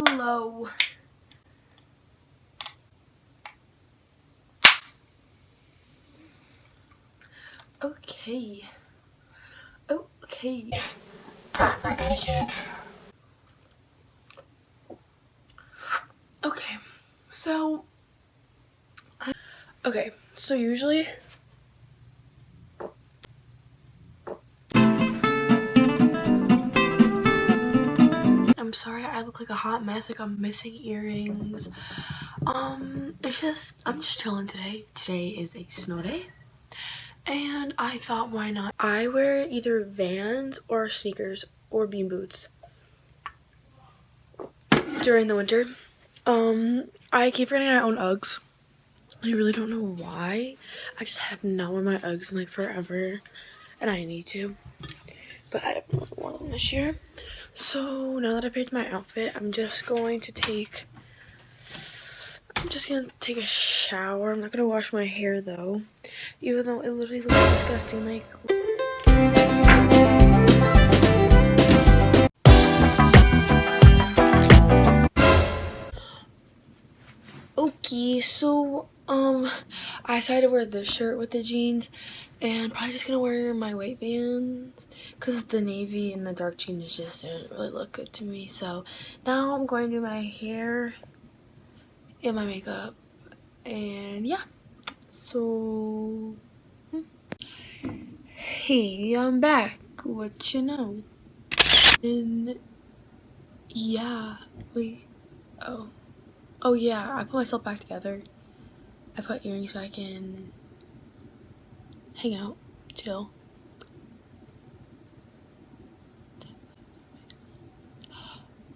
Hello. Okay. Okay. Okay. So usually I'm sorry I look like a hot mess, like I'm missing earrings. It's just I'm just chilling today. Today is a snow day. And I thought, why not? I wear either Vans or sneakers or bean boots during the winter. I keep forgetting I own Uggs. I really don't know why. I just have not worn my Uggs in like forever, and I need to. But I haven't worn them this year. So now that I picked my outfit, I'm just gonna take a shower. I'm not gonna wash my hair though, even though it literally looks disgusting. Like. Okay, so I decided to wear this shirt with the jeans, and probably just gonna wear my white bands because the navy and the dark jeans just didn't really look good to me. So now I'm going to do my hair and my makeup, and yeah. So hey, I'm back. What you know? And yeah, wait. Oh yeah, I put myself back together. I put earrings so I can hang out, chill.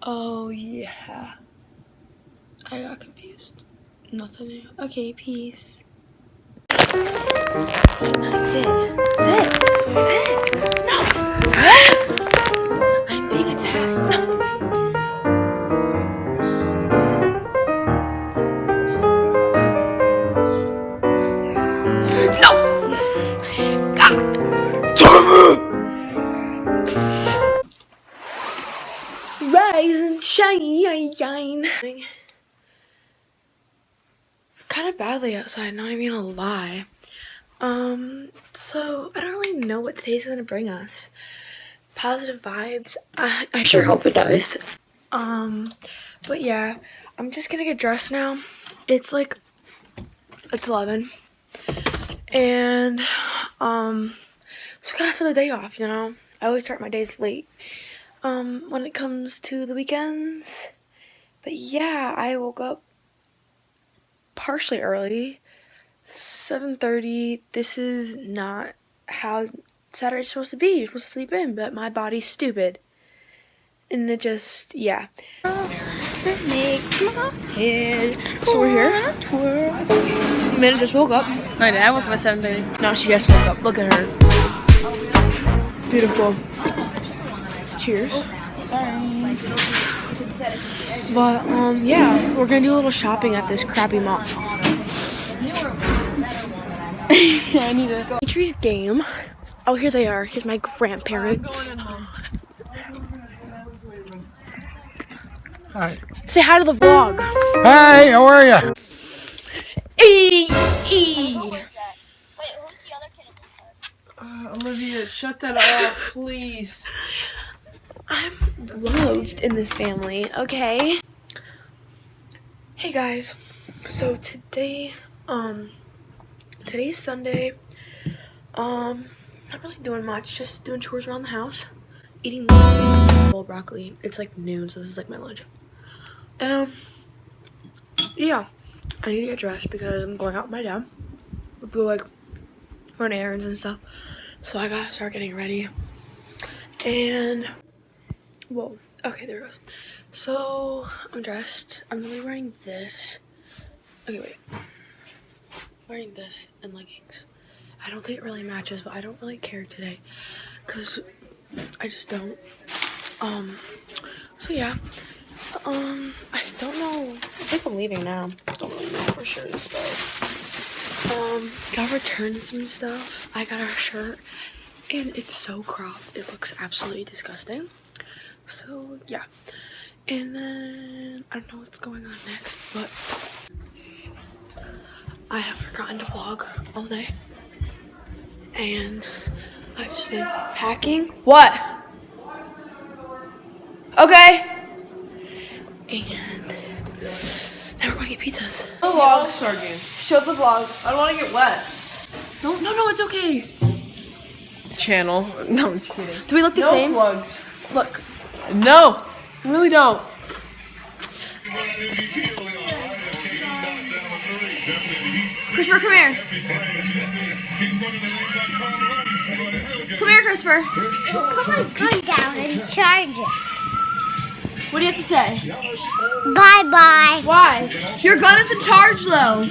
Oh yeah, I got confused. Nothing new. Okay, peace. No, sit. No. I'm being attacked. No. Rise and shine. Kind of badly outside, not even gonna lie. So I don't really know what today's gonna bring us. Positive vibes. I sure hope it does. But yeah, I'm just gonna get dressed now. It's 11. And so gotta start the day off, you know. I always start my days late when it comes to the weekends. But yeah, I woke up partially early, 7:30. This is not how Saturday's supposed to be. You're supposed to sleep in, but my body's stupid, and it just, yeah. That makes my head. So we're here. Amanda just woke up. I did. I woke up at 7:30. No, she just woke up. Look at her. Beautiful. Cheers. Sorry. But yeah, we're gonna do a little shopping at this crappy mall. I need to go. Nature's game. Oh, here they are. Here's my grandparents. Hi. Say hi to the vlog. Hi, how are you? Olivia, shut that off, please. I'm loved in this family, okay? Hey guys. So today, today's Sunday. Not really doing much, just doing chores around the house. Eating bowl broccoli. It's like noon, so this is like my lunch. Yeah. I need to get dressed because I'm going out with my dad. We'll go like run errands and stuff. So I gotta start getting ready. And whoa, okay, there it goes. So I'm dressed. I'm really wearing this. Okay, wait. Wearing this and leggings. I don't think it really matches, but I don't really care today because I just don't. So yeah. I don't know. I think I'm leaving now. Don't really know for sure though. Gotta return some stuff. I got our shirt and it's so cropped. It looks absolutely disgusting. So yeah, and then I don't know what's going on next, but I have forgotten to vlog all day, and I've just been packing. What? Okay. And now we're going to get pizzas. The vlogs are game. Show the vlog. I don't want to get wet. No, it's okay. Channel. No, I'm just kidding. Do we look the No same? vlogs. Look. No, I really don't. Christopher, come here. Come here, Christopher. Put my gun down and charge it. What do you have to say? Bye-bye. Why? Your gun isn't charged, though.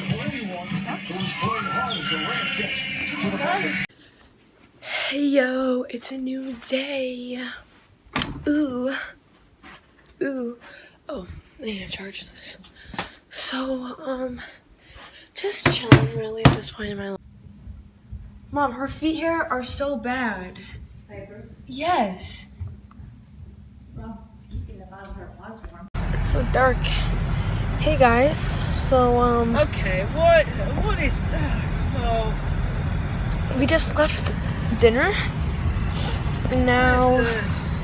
Hey, yo, it's a new day. Ooh. Ooh. Oh, I need to charge this. So, just chilling really at this point in my life. Mom, her feet here are so bad. Diapers? Yes. Well, it's keeping them out of her plasma. It's so dark. Hey guys, so Okay, what is that? No. we just left dinner. And now What is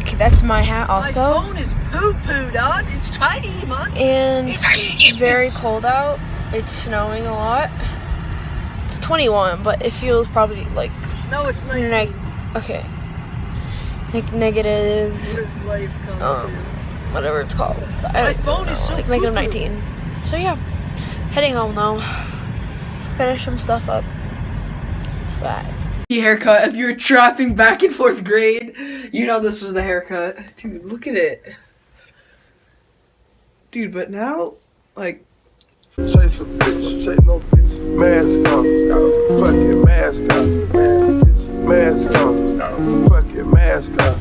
this? that's my hat also. My phone is poo-pooed on. It's tiny, man. And it's very cold out. It's snowing a lot. It's 21, but it feels probably like No, it's 19. okay. Like negative What does life come to? whatever it's called. I My don't phone know, is so like negative poo-poo. 19. So yeah. Heading home though. Finish some stuff up. Swag. Haircut. If you were trapping back in 4th grade, you know this was the haircut. Dude, look at it. Dude, but now, like, Chase a bitch, chase no bitch. Mask on, fuck it, mask on. Mask on, fuck it, mask on.